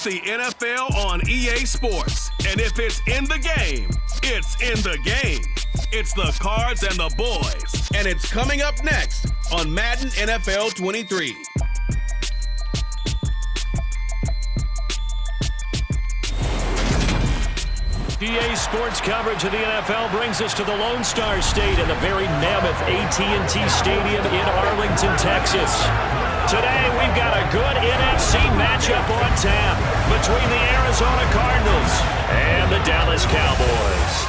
the NFL on EA Sports. And if it's in the game, it's in the game. It's the Cards and the Boys. And it's coming up next on Madden NFL 23. EA Sports coverage of the NFL brings us to the Lone Star State and the very mammoth AT&T Stadium in Arlington, Texas. Today, we've got a good NFC matchup on tap between the Arizona Cardinals and the Dallas Cowboys.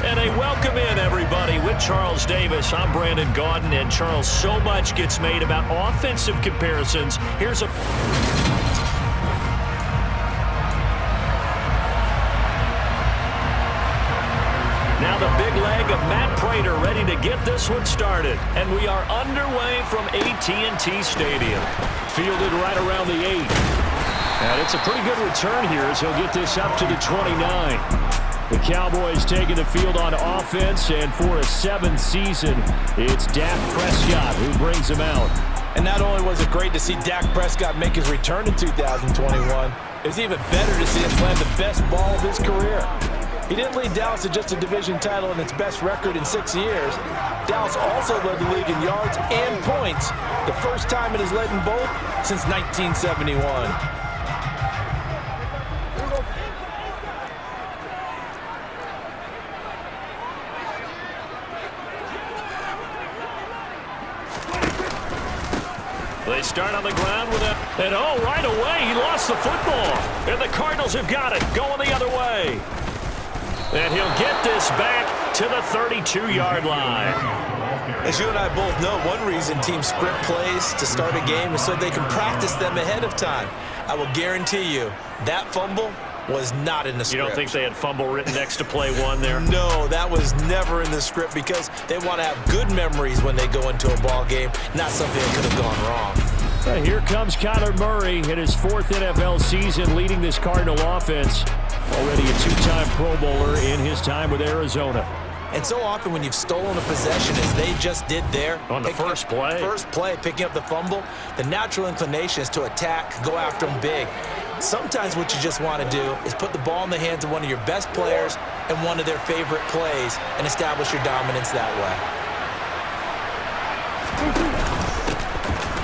And a welcome in, everybody, with Charles Davis. I'm Brandon Gaudin, and Charles, so much gets made about offensive comparisons. Here's a... Now the big leg of Matt Prater ready to get this one started. And we are underway from AT&T Stadium. Fielded right around the 8. And it's a pretty good return here as he'll get this up to the 29. The Cowboys taking the field on offense, and for a 7th season, it's Dak Prescott who brings him out. And not only was it great to see Dak Prescott make his return in 2021, it was even better to see him playing the best ball of his career. He didn't lead Dallas to just a division title and its best record in 6 years. Dallas also led the league in yards and points, the first time it has led in both since 1971. They start on the ground with and right away, he lost the football. And the Cardinals have got it, going the other way. And he'll get this back to the 32-yard line. As you and I both know, one reason teams script plays to start a game is so they can practice them ahead of time. I will guarantee you, that fumble was not in the script. You don't think they had fumble written next to play one there? No, that was never in the script because they want to have good memories when they go into a ball game, not something that could have gone wrong. Here comes Kyler Murray in his 4th NFL season leading this Cardinal offense. Already a 2-time Pro Bowler in his time with Arizona. And so often when you've stolen a possession, as they just did there, on the first play, picking up the fumble, the natural inclination is to attack, go after them big. Sometimes what you just want to do is put the ball in the hands of one of your best players and one of their favorite plays and establish your dominance that way.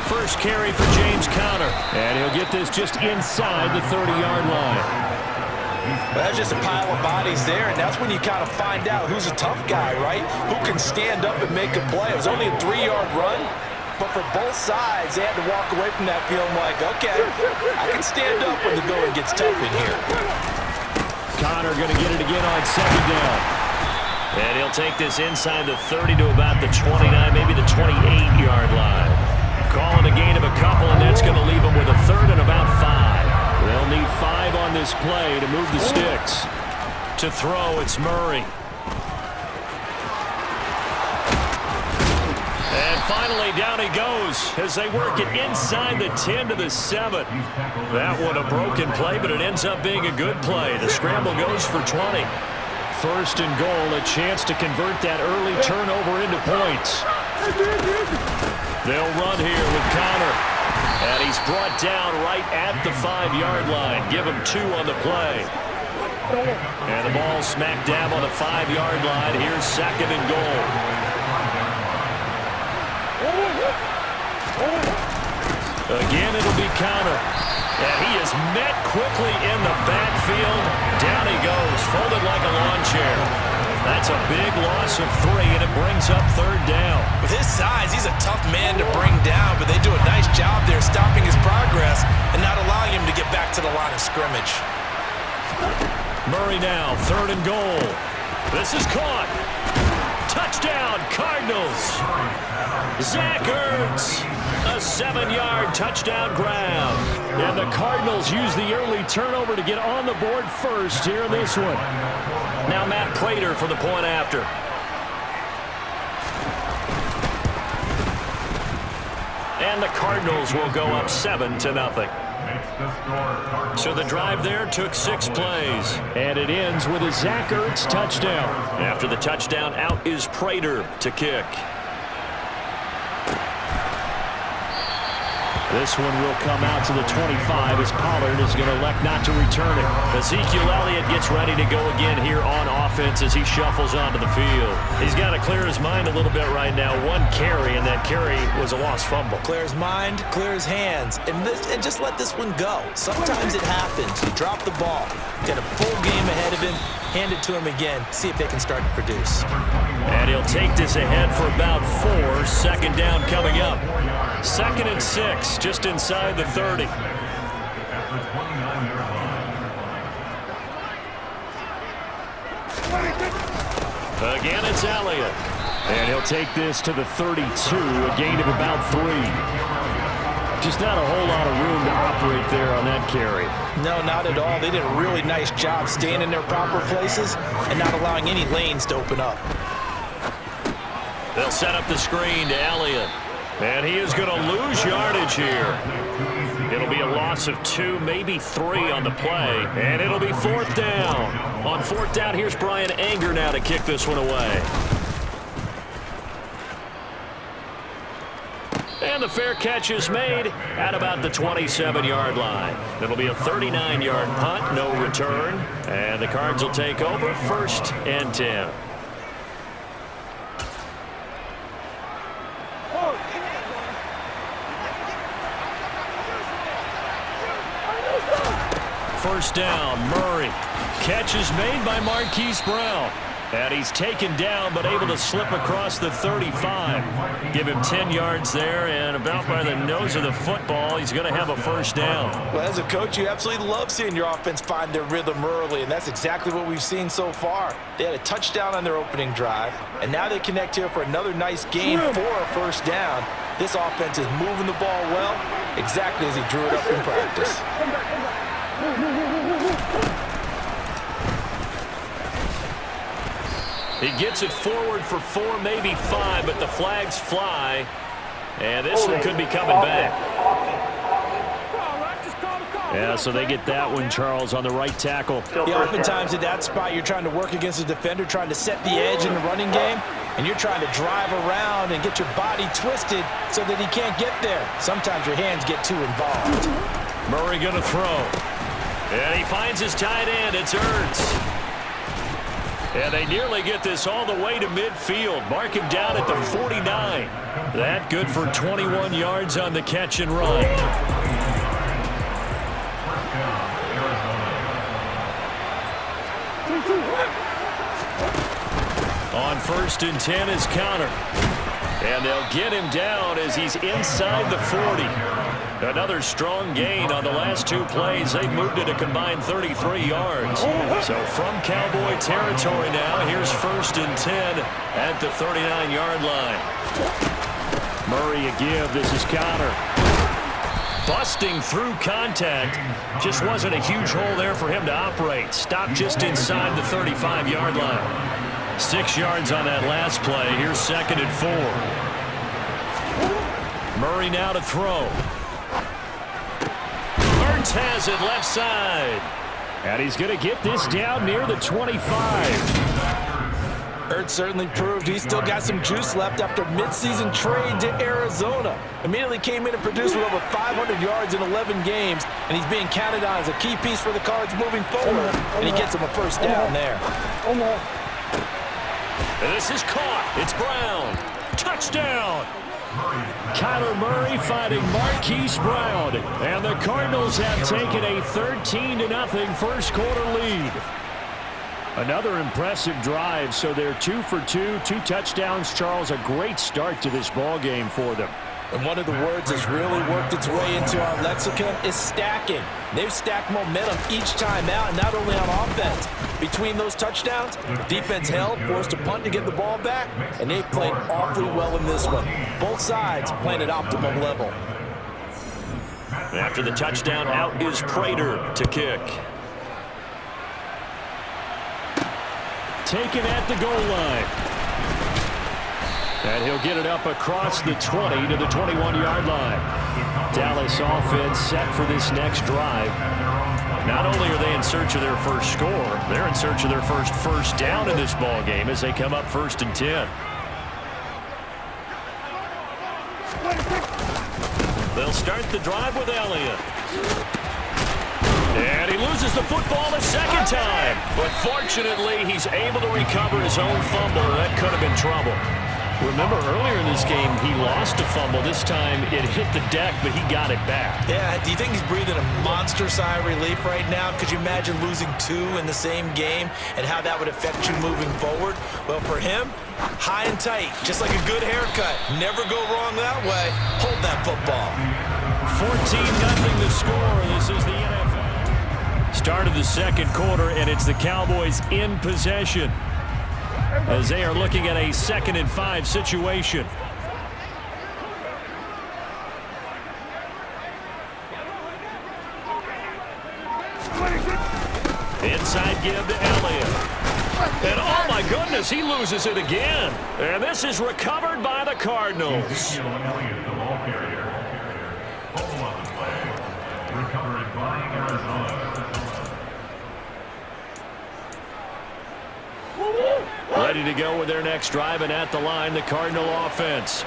First carry for James Conner, and he'll get this just inside the 30-yard line. Well, that's just a pile of bodies there, and that's when you kind of find out who's a tough guy, right? Who can stand up and make a play. It was only a 3-yard run, but for both sides, they had to walk away from that feeling like, okay, I can stand up when the going gets tough in here. Conner going to get it again on 2nd down. And he'll take this inside the 30 to about the 29, maybe the 28-yard line. Calling a gain of a couple, and that's going to leave them with a 3rd and about 5. They'll need 5 on this play to move the sticks. To throw, it's Murray. And finally, down he goes as they work it inside the 10 to the 7. That one a broken play, but it ends up being a good play. The scramble goes for 20. 1st and goal, a chance to convert that early turnover into points. They'll run here with Conner. And he's brought down right at the 5-yard line. Give him 2 on the play. And the ball smack dab on the 5-yard line. Here's 2nd and goal. Again, it'll be Conner. And he is met quickly in the backfield. Down he goes, folded like a lawn chair. That's a big loss of 3, and it brings up 3rd down. With his size, he's a tough man to bring down, but they do a nice job there stopping his progress and not allowing him to get back to the line of scrimmage. Murray now, 3rd and goal. This is caught. Touchdown, Cardinals. Zach Ertz, a 7-yard touchdown grab. And the Cardinals use the early turnover to get on the board first here in this one. Now Matt Prater for the point after. And the Cardinals will go up 7-0. So the drive there took 6 plays. And it ends with a Zach Ertz touchdown. After the touchdown, out is Prater to kick. This one will come out to the 25 as Pollard is going to elect not to return it. Ezekiel Elliott gets ready to go again here on offense as he shuffles onto the field. He's got to clear his mind a little bit right now. One carry, and that carry was a lost fumble. Clear his mind, clear his hands, and just let this one go. Sometimes it happens. You drop the ball, get a full game ahead of him, hand it to him again, see if they can start to produce. And he'll take this ahead for about 4. Second down coming up. 2nd and 6, just inside the 30. Again, it's Elliott. And he'll take this to the 32, a gain of about 3. Just not a whole lot of room to operate there on that carry. No, not at all. They did a really nice job staying in their proper places and not allowing any lanes to open up. They'll set up the screen to Elliott. And he is going to lose yardage here. It'll be a loss of 2, maybe 3 on the play. And it'll be 4th down. On 4th down, here's Brian Anger now to kick this one away. And the fair catch is made at about the 27-yard line. It'll be a 39-yard punt, no return. And the Cards will take over 1st and 10. First down, Murray. Catch is made by Marquise Brown. And he's taken down, but able to slip across the 35. Give him 10 yards there, and about by the nose of the football, he's going to have a first down. Well, as a coach, you absolutely love seeing your offense find their rhythm early, and that's exactly what we've seen so far. They had a touchdown on their opening drive, and now they connect here for another nice gain for a first down. This offense is moving the ball well, exactly as he drew it up in practice. He gets it forward for 4, maybe 5, but the flags fly. And this one could be coming back. Yeah, so they get that one, Charles, on the right tackle. Yeah, oftentimes at that spot, you're trying to work against a defender, trying to set the edge in the running game, and you're trying to drive around and get your body twisted so that he can't get there. Sometimes your hands get too involved. Murray going to throw. And he finds his tight end. It's Ertz. And they nearly get this all the way to midfield. Mark him down at the 49. That good for 21 yards on the catch and run. On 1st and 10 is Connor. And they'll get him down as he's inside the 40. Another strong gain on the last 2 plays. They've moved it a combined 33 yards. So from Cowboy territory now, here's 1st and 10 at the 39-yard line. Murray again. This is Connor. Busting through contact. Just wasn't a huge hole there for him to operate. Stopped just inside the 35-yard line. 6 yards on that last play. Here's 2nd and 4. Murray now to throw. Ertz has it left side. And he's going to get this down near the 25. Ertz certainly proved he's still got some juice left after midseason trade to Arizona. Immediately came in and produced with over 500 yards in 11 games, and he's being counted on as a key piece for the Cards moving forward, and he gets him a first down there. And this is caught. It's Brown. Touchdown. Kyler Murray finding Marquise Brown. And the Cardinals have taken a 13-0 first quarter lead. Another impressive drive, so they're 2 for 2, 2 touchdowns. Charles, a great start to this ball game for them. And one of the words that's really worked its way into our lexicon is stacking. They've stacked momentum each time out, and not only on offense. Between those touchdowns, defense held, forced a punt to get the ball back, and they've played awfully well in this one. Both sides playing at optimum level. After the touchdown, out is Prater to kick. Taken at the goal line. And he'll get it up across the 20 to the 21-yard line. Dallas offense set for this next drive. Not only are they in search of their first score, they're in search of their first down in this ball game as they come up 1st and 10. They'll start the drive with Elliott. And he loses the football a second time. But fortunately, he's able to recover his own fumble. That could have been trouble. Remember, earlier in this game, he lost a fumble. This time, it hit the deck, but he got it back. Yeah, do you think he's breathing a monster sigh of relief right now? Could you imagine losing 2 in the same game and how that would affect you moving forward? Well, for him, high and tight, just like a good haircut. Never go wrong that way. Hold that football. 14-0 the score. This is the NFL. Start of the second quarter, and it's the Cowboys in possession, as they are looking at a 2nd and 5 situation. Inside give to Elliott. And oh my goodness, he loses it again. And this is recovered by the Cardinals. Ready to go with their next drive, and at the line, the Cardinal offense.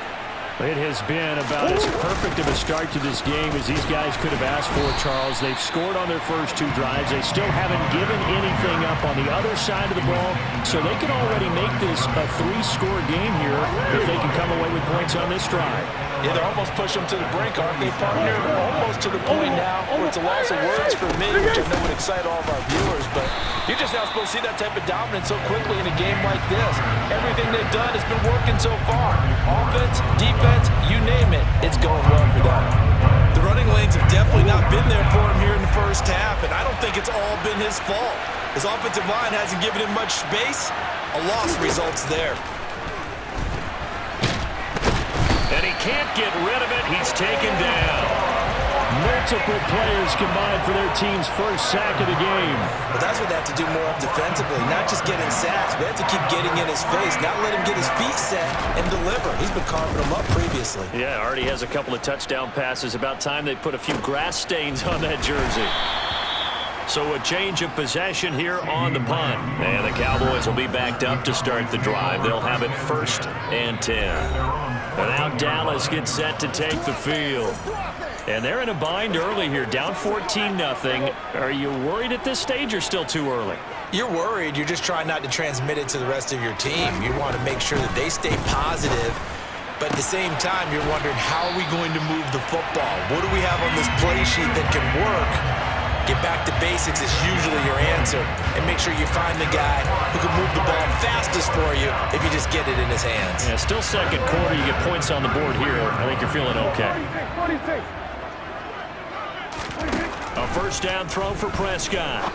It has been about as perfect of a start to this game as these guys could have asked for, Charles. They've scored on their first 2 drives. They still haven't given anything up on the other side of the ball, so they can already make this a 3-score game here if they can come away with points on this drive. Yeah, they're almost pushing them to the brink, aren't they, partner? Almost to the point now where it's a loss of words for me, which I know would excite all of our viewers, but you're just not supposed to see that type of dominance so quickly in a game like this. Everything they've done has been working so far. Offense, defense, you name it, it's going well for them. The running lanes have definitely not been there for him here in the first half, and I don't think it's all been his fault. His offensive line hasn't given him much space. A loss results there. And he can't get rid of it. He's taken down. Multiple players combined for their team's first sack of the game. But that's what they have to do more of defensively, not just getting sacks. They have to keep getting in his face, not let him get his feet set and deliver. He's been carving them up previously. Yeah, already has a couple of touchdown passes. About time they put a few grass stains on that jersey. So a change of possession here on the punt. And the Cowboys will be backed up to start the drive. They'll have it 1st and 10. And now Dallas gets set to take the field. And they're in a bind early here, down 14-0. Are you worried at this stage or still too early? You're worried. You're just trying not to transmit it to the rest of your team. You want to make sure that they stay positive. But at the same time, you're wondering, how are we going to move the football? What do we have on this play sheet that can work? Get back to basics is usually your answer. And make sure you find the guy who can move the ball fastest for you if you just get it in his hands. Yeah, still second quarter. You get points on the board here. I think you're feeling okay. A first down throw for Prescott.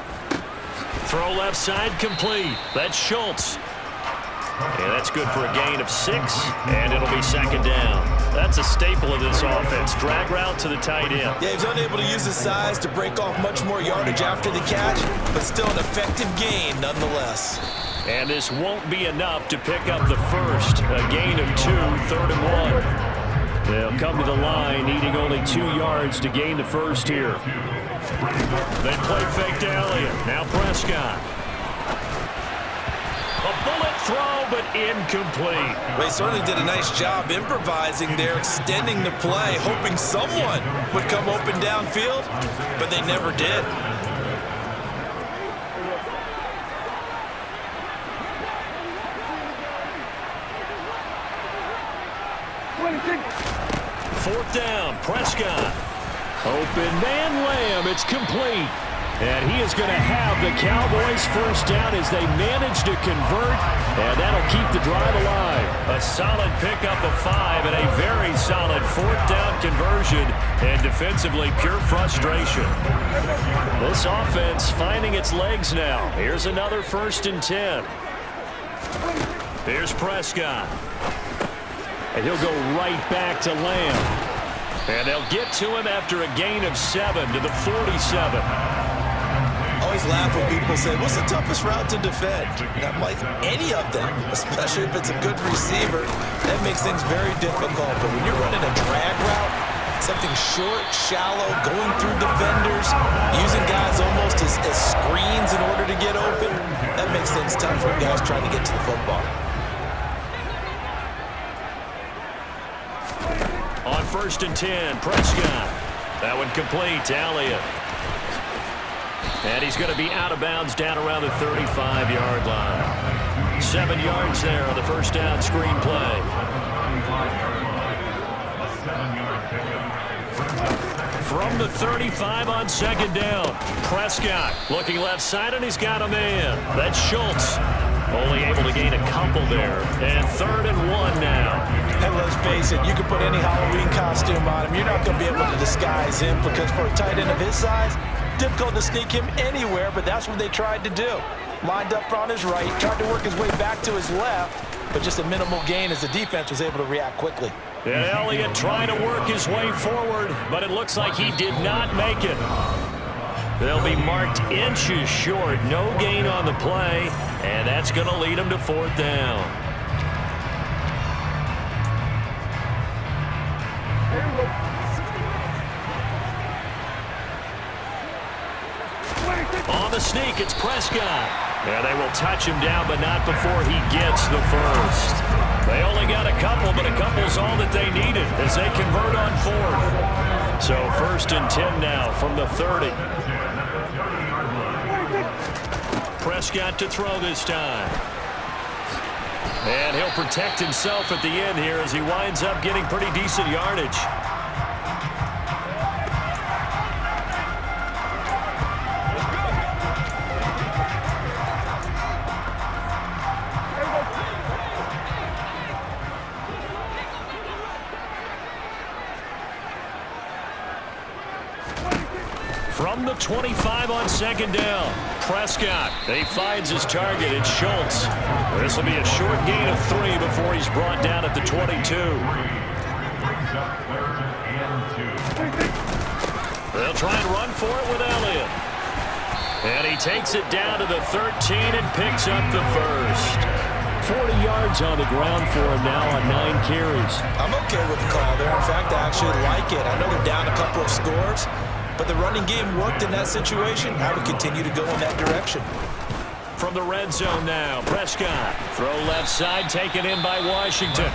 Throw left side complete. That's Schultz. Yeah, that's good for a gain of 6, and it'll be 2nd down. That's a staple of this offense. Drag route to the tight end. Yeah, he's unable to use his size to break off much more yardage after the catch, but still an effective gain nonetheless. And this won't be enough to pick up the first. A gain of 2, 3rd and 1. They'll come to the line, needing only 2 yards to gain the first here. They play fake to Elliott. Now Prescott. A bullet throw, but incomplete. They certainly did a nice job improvising there, extending the play, hoping someone would come open downfield, but they never did. Fourth down, Prescott. Open man Lamb, it's complete. And he is going to have the Cowboys first down as they manage to convert, and that'll keep the drive alive. A solid pickup of 5 and a very solid 4th down conversion, and defensively pure frustration. This offense finding its legs now. Here's another 1st and 10. Here's Prescott. And he'll go right back to Lamb. And they'll get to him after a gain of 7 to the 47. Always laugh when people say, what's the toughest route to defend? And I'm like, any of them, especially if it's a good receiver. That makes things very difficult. But when you're running a drag route, something short, shallow, going through defenders, using guys almost as screens in order to get open, that makes things tough for guys trying to get to the football. On first and 10. Prescott. That one complete to Elliott. And he's going to be out of bounds down around the 35-yard line. 7 yards there on the first down screen play. From the 35 on second down. Prescott looking left side, and he's got a man. That's Schultz. Only able to gain a couple there. And 3rd and 1 now. And let's face it, you can put any Halloween costume on him. You're not going to be able to disguise him because for a tight end of his size, difficult to sneak him anywhere, but that's what they tried to do. Lined up on his right, tried to work his way back to his left, but just a minimal gain as the defense was able to react quickly. And Elliott trying to work his way forward, but it looks like he did not make it. They'll be marked inches short. No gain on the play, and that's going to lead them to 4th down. On the sneak, it's Prescott. And they will touch him down, but not before he gets the first. They only got a couple, but a couple's all that they needed as they convert on 4th. So 1st and 10 now from the 30. Prescott to throw this time. And he'll protect himself at the end here as he winds up getting pretty decent yardage. From the 25 on second down, Prescott. He finds his target. It's Schultz. This will be a short gain of 3 before he's brought down at the 22. They'll try and run for it with Elliott. And he takes it down to the 13 and picks up the first. 40 yards on the ground for him now on 9 carries. I'm okay with the call there. In fact, I actually like it. I know they're down a couple of scores, but the running game worked in that situation. I would continue to go in that direction. From the red zone now, Prescott. Throw left side, taken in by Washington.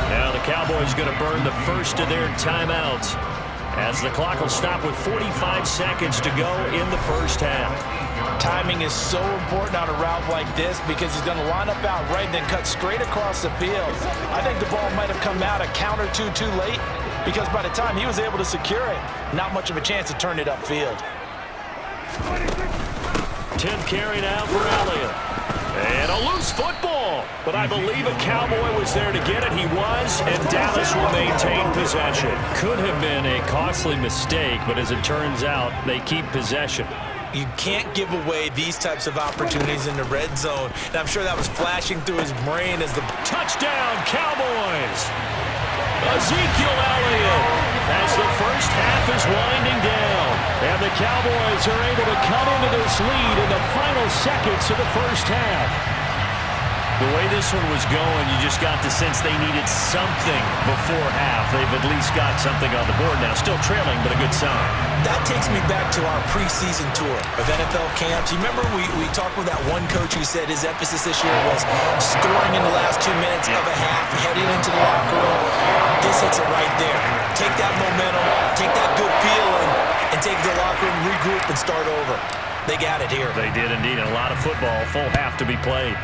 Now the Cowboys going to burn the first of their timeouts as the clock will stop with 45 seconds to go in the first half. Timing is so important on a route like this because he's going to line up out right and then cut straight across the field. I think the ball might have come out a count or two too late because by the time he was able to secure it, not much of a chance to turn it upfield. 10th carry now for Elliott. And a loose football. But I believe a Cowboy was there to get it. He was, and Dallas will maintain possession. Could have been a costly mistake, but as it turns out, they keep possession. You can't give away these types of opportunities in the red zone. And I'm sure that was flashing through his brain as the touchdown Cowboys. Ezekiel Elliott as the first half is winding down. And the Cowboys are able to cut into this lead in the final seconds of the first half. The way this one was going, you just got the sense they needed something before half. They've at least got something on the board now. Still trailing, but a good sign. That takes me back to our preseason tour of NFL camps. You remember we talked with that one coach who said his emphasis this year was scoring in the last 2 minutes of a half, heading into the locker room. This hits it right there. Take that momentum, take that good feeling, and take the locker room, regroup, and start over. They got it here. They did indeed. A lot of football, full half to be played.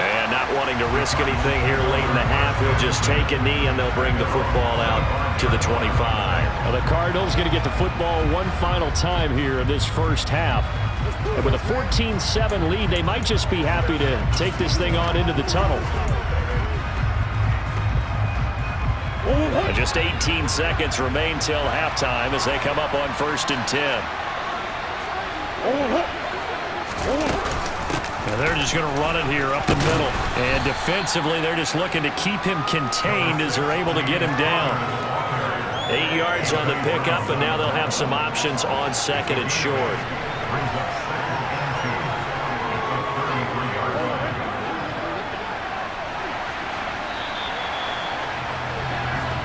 And not wanting to risk anything here late in the half, he'll just take a knee and they'll bring the football out to the 25. Now the Cardinals going to get the football one final time here in this first half. And with a 14-7 lead, they might just be happy to take this thing on into the tunnel. Just 18 seconds remain till halftime as they come up on 1st and 10. And they're just going to run it here up the middle. And defensively, they're just looking to keep him contained as they're able to get him down. 8 yards on the pickup, and now they'll have some options on 2nd and short.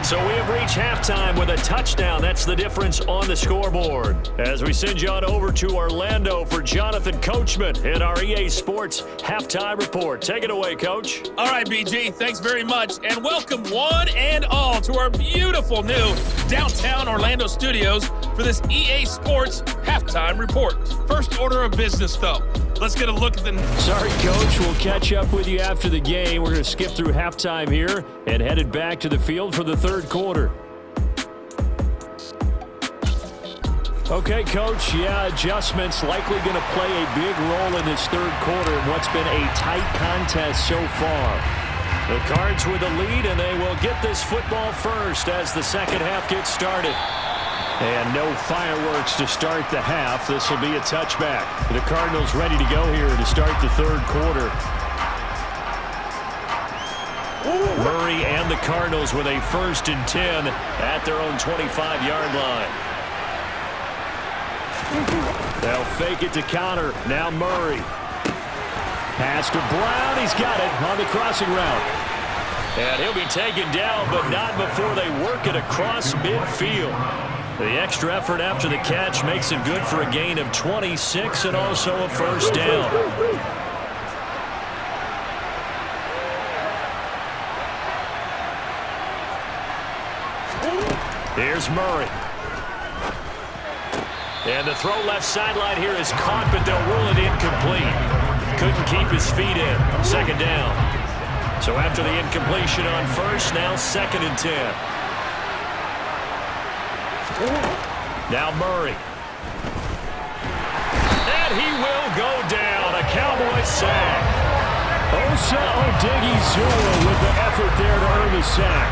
so we have reached halftime with a touchdown. That's the difference on the scoreboard. As we send you on over to Orlando for Jonathan Coachman in our EA Sports Halftime Report. Take it away, Coach. All right, BG, thanks very much. And welcome one and all to our beautiful new downtown Orlando studios for this EA Sports Halftime Report. First order of business, though. Let's get a look at the... Sorry, Coach. We'll catch up with you after the game. We're going to skip through halftime here and headed back to the field for the third quarter. Okay, Coach. Yeah, adjustments likely going to play a big role in this third quarter in what's been a tight contest so far. The Cards with the lead, and they will get this football first as the second half gets started. And no fireworks to start the half. This will be a touchback. The Cardinals ready to go here to start the third quarter. Murray and the Cardinals with a 1st and 10 at their own 25-yard line. They'll fake it to counter. Now Murray. Pass to Brown. He's got it on the crossing route. And he'll be taken down, but not before they work it across midfield. The extra effort after the catch makes it good for a gain of 26 and also a first down. Here's Murray. And the throw left sideline here is caught, but they'll rule it incomplete. Couldn't keep his feet in. Second down. So after the incompletion on first, now 2nd and 10. Now Murray. And he will go down. A Cowboys sack. Osa Odighizuwa with the effort there to earn the sack.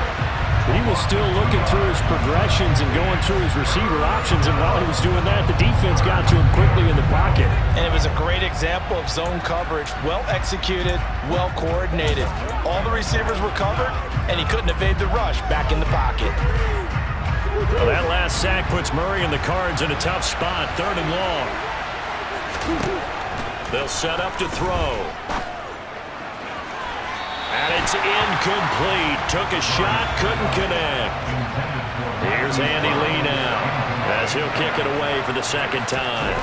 He was still looking through his progressions and going through his receiver options, and while he was doing that, the defense got to him quickly in the pocket. And it was a great example of zone coverage. Well executed, well coordinated. All the receivers were covered, and he couldn't evade the rush back in the pocket. Well, that last sack puts Murray and the Cards in a tough spot, 3rd and long. They'll set up to throw. And it's incomplete. Took a shot, couldn't connect. Here's Andy Lee now as he'll kick it away for the second time.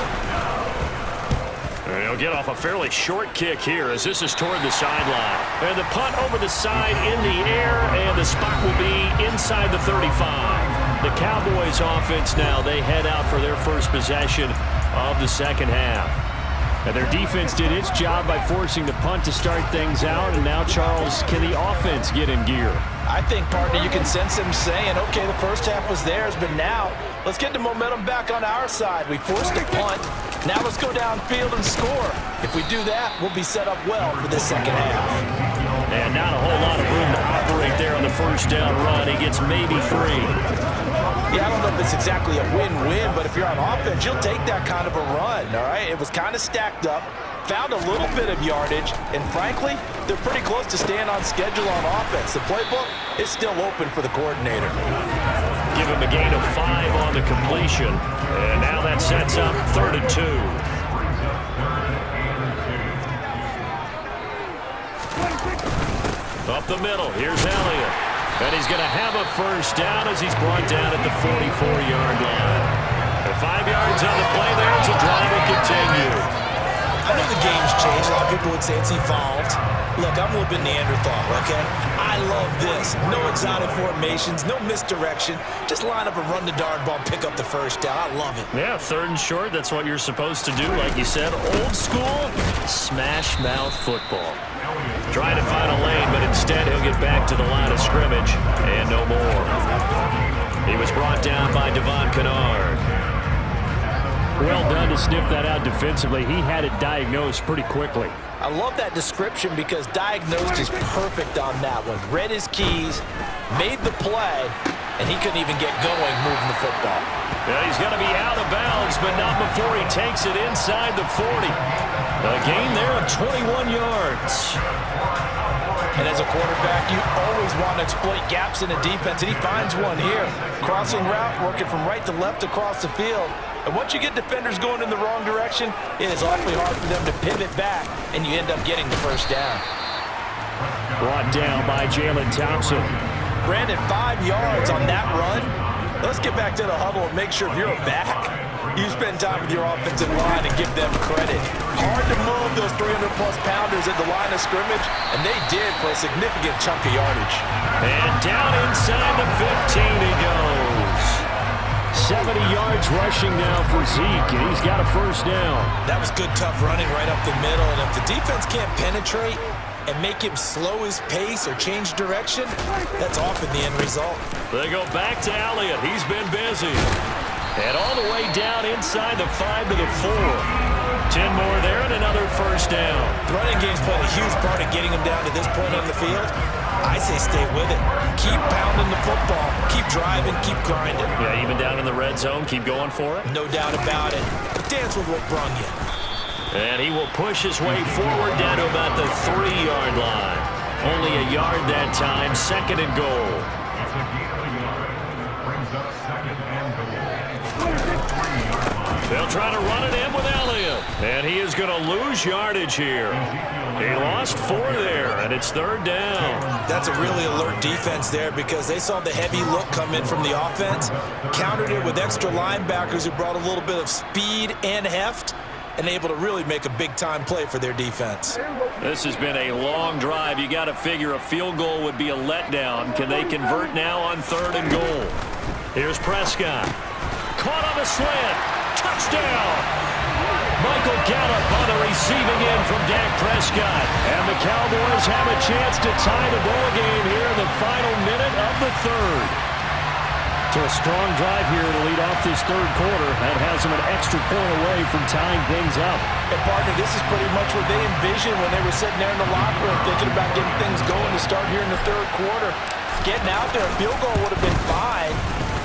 And he'll get off a fairly short kick here as this is toward the sideline. And the punt over the side in the air, and the spot will be inside the 35. The Cowboys offense now, they head out for their first possession of the second half. And their defense did its job by forcing the punt to start things out. And now, Charles, can the offense get in gear? I think, partner, you can sense them saying, okay, the first half was theirs, but now let's get the momentum back on our side. We forced a punt. Now let's go downfield and score. If we do that, we'll be set up well for the second half. And not a whole lot of room to operate there on the first down run. He gets maybe 3. Yeah, I don't know if it's exactly a win-win, but if you're on offense, you'll take that kind of a run, all right? It was kind of stacked up, found a little bit of yardage, and frankly, they're pretty close to staying on schedule on offense. The playbook is still open for the coordinator. Give him a gain of 5 on the completion, and now that sets up 3rd and 2. Up the middle, here's Elliott. And he's going to have a first down as he's brought down at the 44-yard line. And 5 yards on the play there as the drive will continue. I know the game's changed. A lot of people would say it's evolved. Look, I'm a little bit Neanderthal, okay? I love this. No exotic formations, no misdirection. Just line up and run the darn ball, pick up the first down. I love it. Yeah, 3rd and short, that's what you're supposed to do. Like you said, old school, smash mouth football. Trying to find a lane, but instead he'll get back to the line of scrimmage, and no more. He was brought down by Devon Kennard. Well done to sniff that out defensively. He had it diagnosed pretty quickly. I love that description because diagnosed is perfect on that one. Read his keys, made the play, and he couldn't even get going moving the football. Yeah, he's going to be out of bounds, but not before he takes it inside the 40. A gain there of 21 yards. And as a quarterback, you always want to exploit gaps in the defense, and he finds one here. Crossing route, working from right to left across the field. And once you get defenders going in the wrong direction, it is awfully hard for them to pivot back, and you end up getting the first down. Brought down by Jalen Thompson. Brandon, 5 yards on that run. Let's get back to the huddle and make sure if you're a back, you spend time with your offensive line and give them credit. Hard to move those 300-plus pounders at the line of scrimmage, and they did for a significant chunk of yardage. And down inside the 15 he goes. 70 yards rushing now for Zeke, and he's got a first down. That was good, tough running right up the middle, and if the defense can't penetrate and make him slow his pace or change direction, that's often the end result. They go back to Elliott. He's been busy. And all the way down inside the 5 to the 4. 10 more there and another first down. The running game's played a huge part of getting him down to this point on the field. I say stay with it. Keep pounding the football. Keep driving. Keep grinding. Yeah, even down in the red zone, keep going for it. No doubt about it. Dance with what brung you. And he will push his way forward down to about the 3-yard line. Only a yard that time, 2nd and goal. They'll try to run it in with Elliott. And he is going to lose yardage here. He lost 4 there, and it's 3rd down. That's a really alert defense there because they saw the heavy look come in from the offense, countered it with extra linebackers who brought a little bit of speed and heft, and able to really make a big-time play for their defense. This has been a long drive. You got to figure a field goal would be a letdown. Can they convert now on 3rd and goal? Here's Prescott. Caught on the slant. Touchdown! Michael Gallup on the receiving end from Dak Prescott. And the Cowboys have a chance to tie the ball game here in the final minute of the 3rd. So a strong drive here to lead off this 3rd quarter. That has them an extra point away from tying things up. And partner, this is pretty much what they envisioned when they were sitting there in the locker room thinking about getting things going to start here in the 3rd quarter. Getting out there, a field goal would have been fine.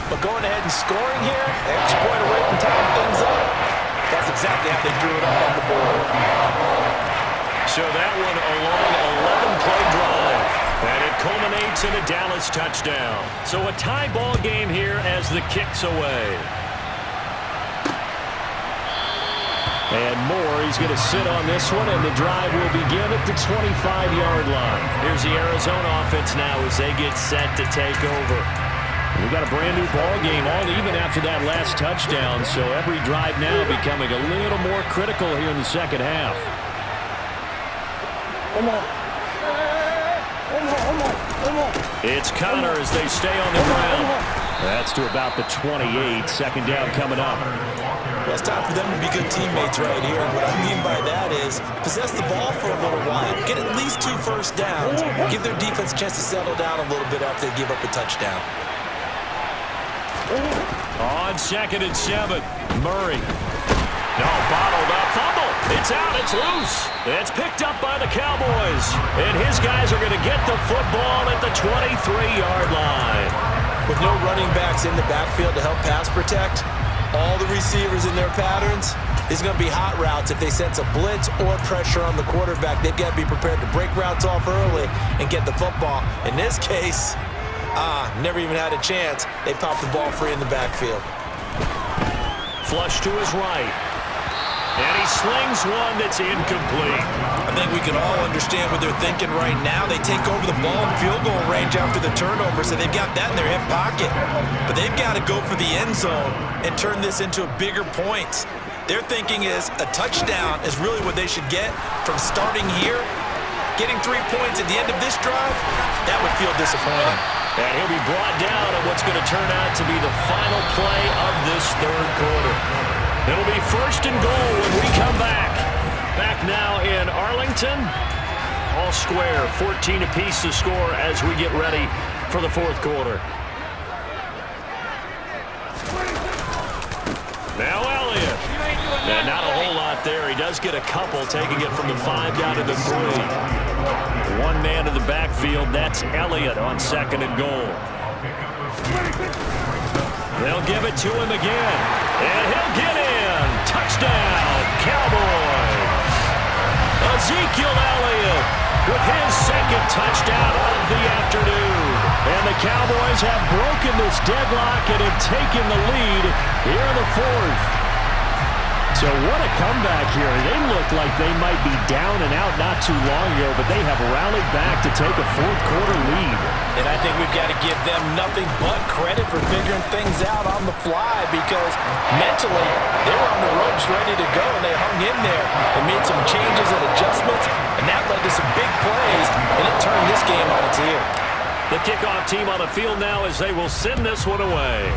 But going ahead and scoring here, extra point away from tying things up. That's exactly how they drew it up on the board. So that one a long 11-play drive. And it culminates in a Dallas touchdown. So a tie ball game here as the kick's away. And Moore, he's going to sit on this one, and the drive will begin at the 25-yard line. Here's the Arizona offense now as they get set to take over. We've got a brand-new ball game, all even after that last touchdown, so every drive now becoming a little more critical here in the 2nd half. It's Connor as they stay on the ground. That's to about the 28. 2nd down coming up. Well, it's time for them to be good teammates right here. And what I mean by that is possess the ball for a little while. Get at least 2 first downs. Give their defense a chance to settle down a little bit after they give up a touchdown. On 2nd and 7, Murray. No, bottled up, fumble. It's out, it's loose. It's picked up by the Cowboys. And his guys are going to get the football at the 23-yard line. With no running backs in the backfield to help pass protect, all the receivers in their patterns, it's going to be hot routes. If they sense a blitz or pressure on the quarterback, they've got to be prepared to break routes off early and get the football. In this case, never even had a chance. They popped the ball free in the backfield. Flush to his right. And he slings one that's incomplete. I think we can all understand what they're thinking right now. They take over the ball in field goal range after the turnover, so they've got that in their hip pocket. But they've got to go for the end zone and turn this into a bigger points. Their thinking is a touchdown is really what they should get from starting here. Getting 3 points at the end of this drive, that would feel disappointing. And he'll be brought down at what's going to turn out to be the final play of this 3rd quarter. It'll be 1st and goal when we come back. Back now in Arlington. All square, 14 apiece to score as we get ready for the 4th quarter. Now Elliott. And not a whole lot there. He does get a couple, taking it from the 5 down to the 3. One man in the backfield. That's Elliott on 2nd and goal. They'll give it to him again. And he'll get in. Touchdown, Cowboys. Ezekiel Elliott with his 2nd touchdown of the afternoon. And the Cowboys have broken this deadlock and have taken the lead here in the 4th. So what a comeback here. They looked like they might be down and out not too long ago, but they have rallied back to take a fourth-quarter lead. And I think we've got to give them nothing but credit for figuring things out on the fly because mentally they were on the ropes ready to go, and they hung in there and made some changes and adjustments, and that led to some big plays, and it turned this game on its ear. The kickoff team on the field now as they will send this one away.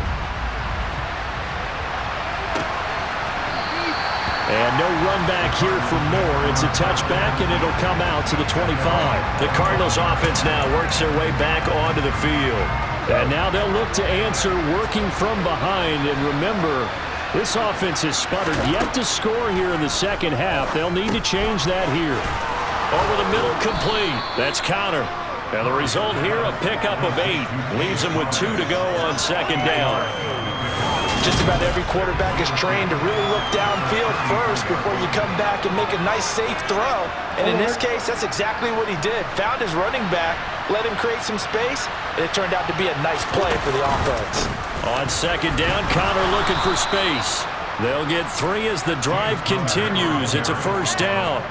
And no run back here for Moore. It's a touchback, and it'll come out to the 25. The Cardinals offense now works their way back onto the field. And now they'll look to answer working from behind. And remember, this offense has sputtered yet to score here in the second half. They'll need to change that here. Over the middle, complete. That's Connor. And the result here, a pickup of 8. Leaves them with 2 to go on second down. Just about every quarterback is trained to really look downfield first before you come back and make a nice, safe throw. And in this case, that's exactly what he did. Found his running back, let him create some space, and it turned out to be a nice play for the offense. On second down, Connor looking for space. They'll get 3 as the drive continues. It's a first down.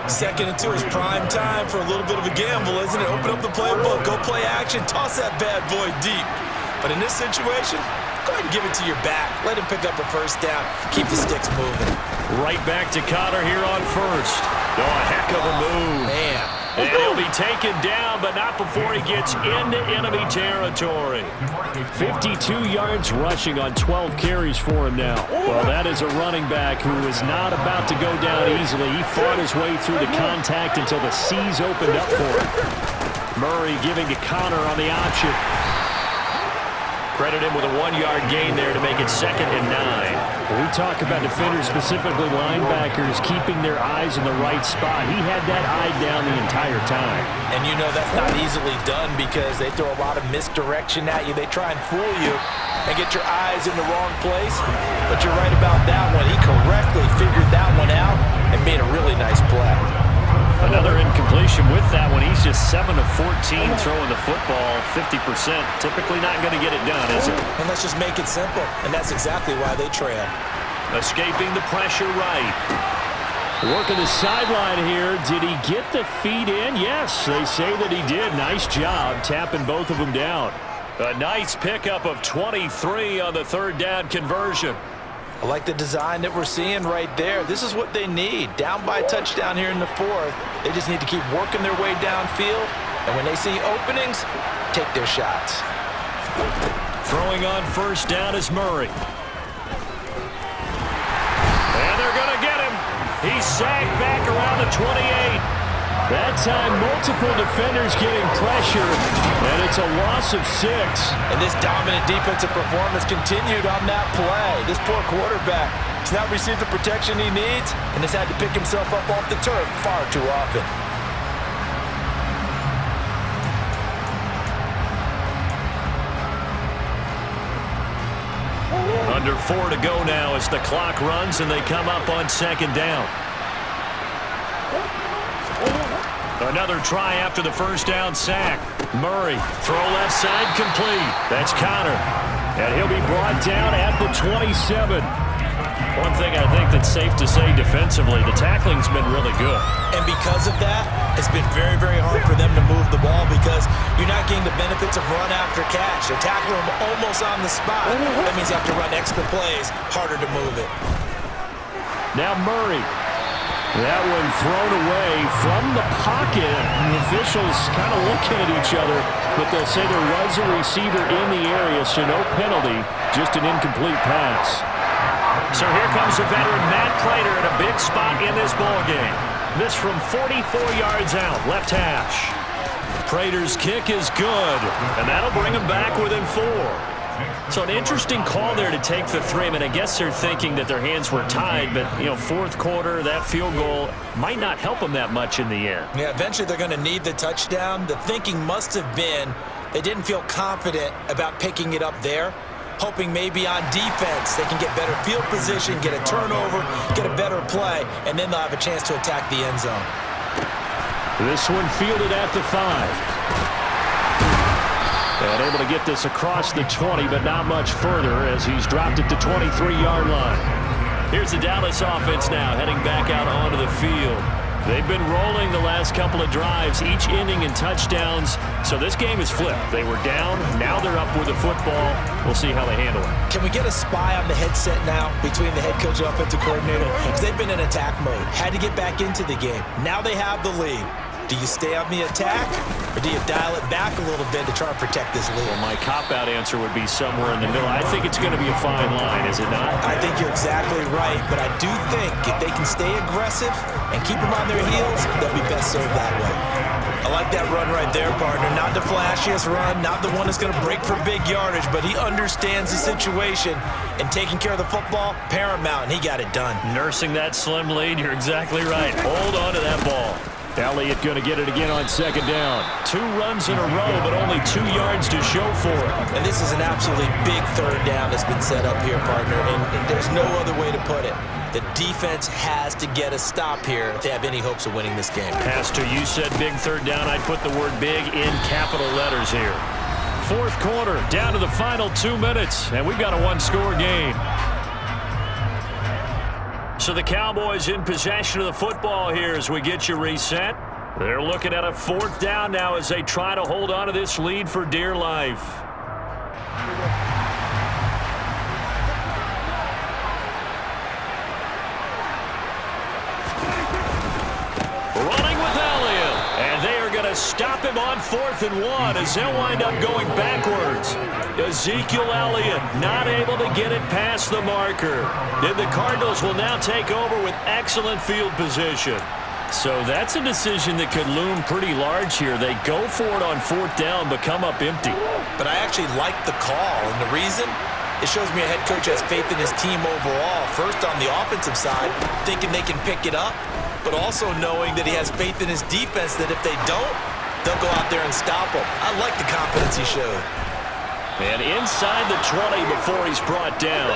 Second and 2 is prime time for a little bit of a gamble, isn't it? Open up the playbook, go play action, toss that bad boy deep. But in this situation, go ahead and give it to your back. Let him pick up a first down. Keep the sticks moving. Right back to Connor here on first. Oh, a heck of a move. Man. And he'll be taken down, but not before he gets into enemy territory. 52 yards rushing on 12 carries for him now. Well, that is a running back who is not about to go down easily. He fought his way through the contact until the C's opened up for him. Murray giving to Connor on the option. Credit him with a 1-yard gain there to make it 2nd and 9. We talk about defenders, specifically linebackers, keeping their eyes in the right spot. He had that eye down the entire time. And you know that's not easily done because they throw a lot of misdirection at you. They try and fool you and get your eyes in the wrong place. But you're right about that one. He correctly figured that one out and made a really nice play. Another incompletion with that one. He's just 7 of 14 throwing the football, 50%. Typically not going to get it done, is it? And let's just make it simple. And that's exactly why they trail. Escaping the pressure right. Working the sideline here. Did he get the feet in? Yes, they say that he did. Nice job tapping both of them down. A nice pickup of 23 on the third down conversion. I like the design that we're seeing right there. This is what they need. Down by a touchdown here in the 4th. They just need to keep working their way downfield. And when they see openings, take their shots. Throwing on first down is Murray. And they're going to get him. He's sagged back around the 28. That time, multiple defenders getting pressure, and it's a loss of 6. And this dominant defensive performance continued on that play. This poor quarterback has not received the protection he needs and has had to pick himself up off the turf far too often. Under 4 to go now as the clock runs and they come up on second down. Another try after the first down sack. Murray, throw left side, complete. That's Connor. And he'll be brought down at the 27. One thing I think that's safe to say defensively, the tackling's been really good. And because of that, it's been very, very hard for them to move the ball because you're not getting the benefits of run after catch. They're tackling them almost on the spot. That means you have to run extra plays, harder to move it. Now Murray. That one thrown away from the pocket. The officials kind of looking at each other, but they'll say there was a receiver in the area, so no penalty, just an incomplete pass. So here comes the veteran Matt Prater in a big spot in this ballgame. This from 44 yards out, left hash. Prater's kick is good, and that'll bring him back within 4. So an interesting call there to take the 3. I mean, I guess they're thinking that their hands were tied, but, you know, 4th quarter, that field goal might not help them that much in the end. Yeah, eventually they're going to need the touchdown. The thinking must have been they didn't feel confident about picking it up there, hoping maybe on defense they can get better field position, get a turnover, get a better play, and then they'll have a chance to attack the end zone. This one fielded at the 5. And able to get this across the 20, but not much further as he's dropped it to 23-yard line. Here's the Dallas offense now heading back out onto the field. They've been rolling the last couple of drives, each inning in touchdowns. So this game is flipped. They were down. Now they're up with the football. We'll see how they handle it. Can we get a spy on the headset now between the head coach and offensive coordinator? Because they've been in attack mode. Had to get back into the game. Now they have the lead. Do you stay on the attack, or do you dial it back a little bit to try and protect this lead? Well, my cop-out answer would be somewhere in the middle. I think it's going to be a fine line, is it not? I think you're exactly right, but I do think if they can stay aggressive and keep them on their heels, they'll be best served that way. I like that run right there, partner. Not the flashiest run, not the one that's going to break for big yardage, but he understands the situation, and taking care of the football, paramount, and he got it done. Nursing that slim lead, you're exactly right. Hold on to that ball. Elliott going to get it again on second down. 2 runs in a row, but only 2 yards to show for it. And this is an absolutely big third down that's been set up here, partner, and there's no other way to put it. The defense has to get a stop here if they have any hopes of winning this game. Pastor, you said big third down. I'd put the word big in capital letters here. Fourth quarter, down to the final 2 minutes, and we've got a 1-score game. So the Cowboys in possession of the football here as we get you reset. They're looking at a 4th down now as they try to hold on to this lead for dear life. Running with Elliott, and they are going to stop him on 4th and 1 as they'll wind up going backwards. Ezekiel Elliott not able to get it past the marker. And the Cardinals will now take over with excellent field position. So that's a decision that could loom pretty large here. They go for it on 4th down, but come up empty. But I actually like the call, and the reason? It shows me a head coach has faith in his team overall. First on the offensive side, thinking they can pick it up, but also knowing that he has faith in his defense that if they don't, they'll go out there and stop him. I like the confidence he showed. And inside the 20 before he's brought down.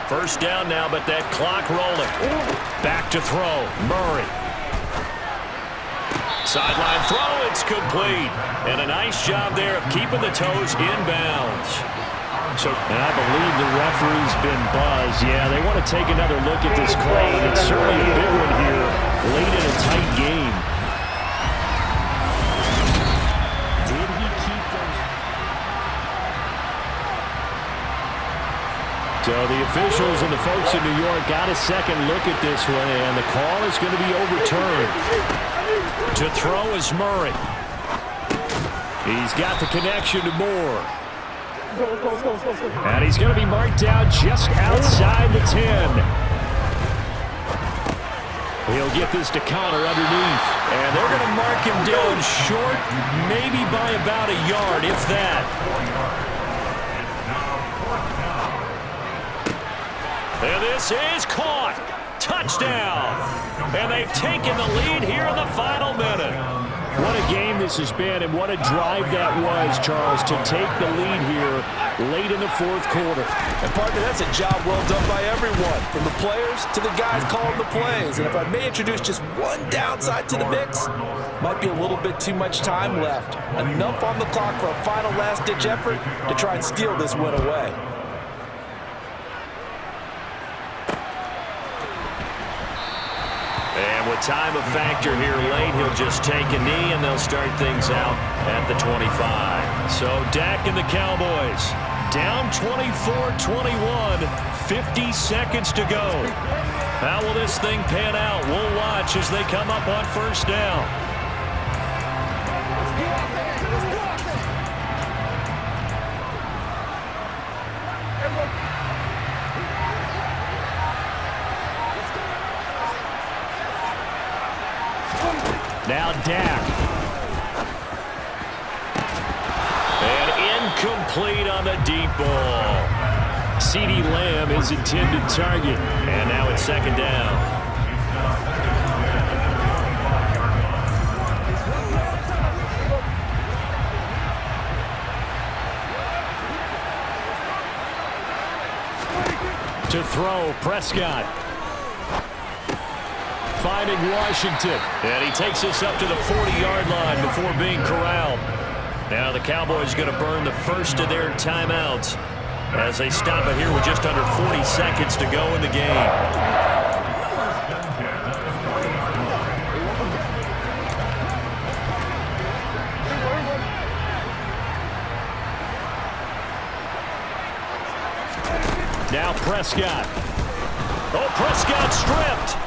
First down now, but that clock rolling. Back to throw. Murray. Sideline throw. It's complete. And a nice job there of keeping the toes inbounds. And I believe the referee's been buzzed. Yeah, they want to take another look at this call, and it's certainly a big one here late in a tight game. Did he keep those? So the officials and the folks in New York got a second look at this one, and the call is going to be overturned. To throw is Murray. He's got the connection to Moore. And he's going to be marked down just outside the 10. He'll get this to Connor underneath. And they're going to mark him down short, maybe by about a yard, if that. And this is caught. Touchdown. And they've taken the lead here in the final minute. What a game this has been, and what a drive that was, Charles, to take the lead here late in the 4th quarter. And, partner, that's a job well done by everyone, from the players to the guys calling the plays. And if I may introduce just one downside to the mix, might be a little bit too much time left. Enough on the clock for a final last-ditch effort to try and steal this win away. And with time a factor here late, he'll just take a knee, and they'll start things out at the 25. So Dak and the Cowboys down 24-21, 50 seconds to go. How will this thing pan out? We'll watch as they come up on 1st down. Now Dak. And incomplete on the deep ball. CeeDee Lamb is intended target. And now it's 2nd down. To throw, Prescott. Finding Washington. And he takes us up to the 40-yard line before being corralled. Now the Cowboys going to burn the first of their timeouts. as they stop it here with just under 40 seconds to go in the game. Now Prescott. Oh, Prescott stripped.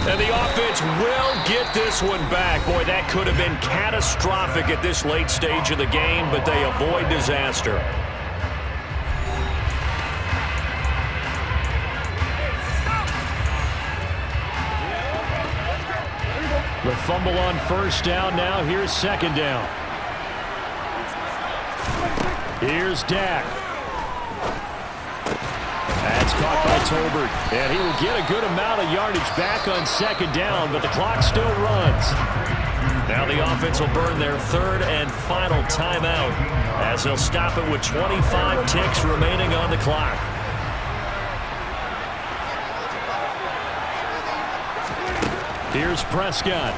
And the offense will get this one back. Boy, that could have been catastrophic at this late stage of the game, but they avoid disaster. The fumble on first down. Now here's second down. Here's Dak. That's caught by Tolbert, and he will get a good amount of yardage back on second down, but the clock still runs. Now the offense will burn their third and final timeout as they'll stop it with 25 ticks remaining on the clock. Here's Prescott.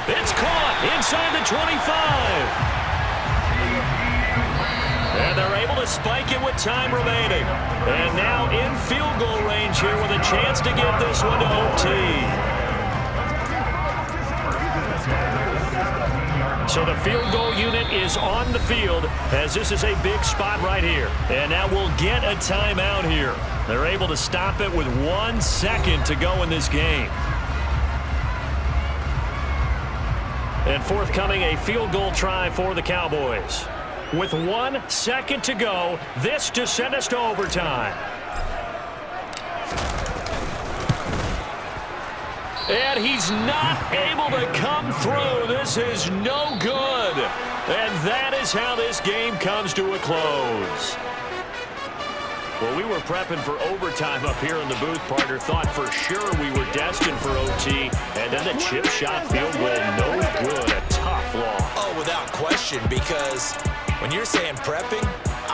It's caught inside the 25. And they're able to spike it with time remaining. And now in field goal range here with a chance to get this one to OT. So the field goal unit is on the field as this is a big spot right here. And now we'll get a timeout here. They're able to stop it with 1 second to go in this game. And forthcoming, a field goal try for the Cowboys. With 1 second to go, this to send us to overtime. And he's not able to come through. This is no good. And that is how this game comes to a close. Well, we were prepping for overtime up here in the booth, partner. Thought for sure we were destined for OT. And then the chip shot field goal, no good. A tough loss. Oh, without question, because when you're saying prepping,